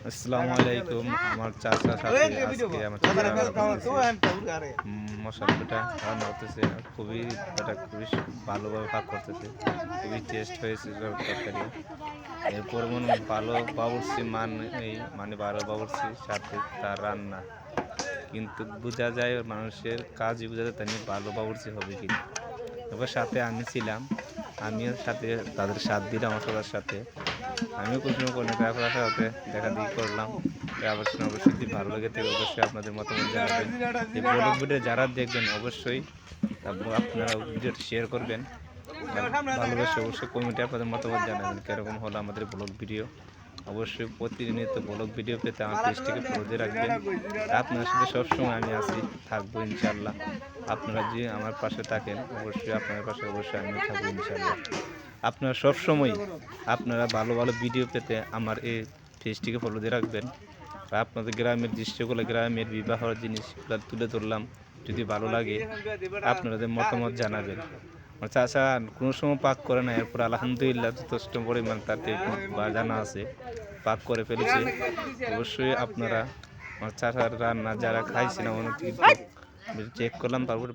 আসসালামু আলাইকুম। আমার চাচার সাথে আজকে আমার চাচা মশলাটা রান্না করতেছে। খুবই এটা খুবই ভালোভাবে ভাগ করতেছে। খুবই টেস্ট হয়েছে তরকারি। এরপর মনে ভালো বাবুর্চি মানে ভালো বাবুর্চির সাথে তার রান্না। কিন্তু বোঝা যায় মানুষের কাজই বোঝা যায় তাই ভালো বাবুর্চি হবে কিনা। এবার সাথে আমি ছিলাম, আমিও সাথে তাদের সাথ দিলাম মশলার সাথে। আমিও কোনো কোনো তারপর সাথে দেখা দেখি করলাম। অবশ্যই যদি ভালো লাগে থাকে অবশ্যই আপনাদের মতামত জানাবেন। এই ব্লগ ভিডিও যারা দেখবেন অবশ্যই আপনারা ভিডিওটি শেয়ার করবেন। আর ভালোবেসে অবশ্যই কমেন্টে আপনাদের মতামত জানাবেন কীরকম হলো আমাদের ব্লগ ভিডিও। অবশ্যই প্রতিনিয়ত ব্লগ ভিডিও পেতে আমার পেজটিকে ফলো দিয়ে রাখবেন। আপনার সাথে সবসময় আমি আছি, থাকবো ইনশাল্লাহ। আপনারা যদি আমার পাশে থাকেন অবশ্যই আপনার পাশে অবশ্যই আমি থাকবো ইনশাল্লাহ। আপনারা সবসময় আপনারা ভালো ভালো ভিডিও পেতে আমার এই পেজটিকে ফলো দিয়ে রাখবেন। আর আপনাদের গ্রামের দৃশ্যগুলো, গ্রামের বিবাহের জিনিসগুলো তুলে ধরলাম। যদি ভালো লাগে আপনাদের মতামত জানাবেন। আমার চাচা কোনো সময় পাক করে না, এরপর আলহামদুলিল্লাহ যথেষ্ট পরিমাণ তার জানা আছে, পাক করে ফেলেছে। অবশ্যই আপনারা আমার চাচার রান্না যারা খাইছেন অনেক চেক করলাম, তারপরে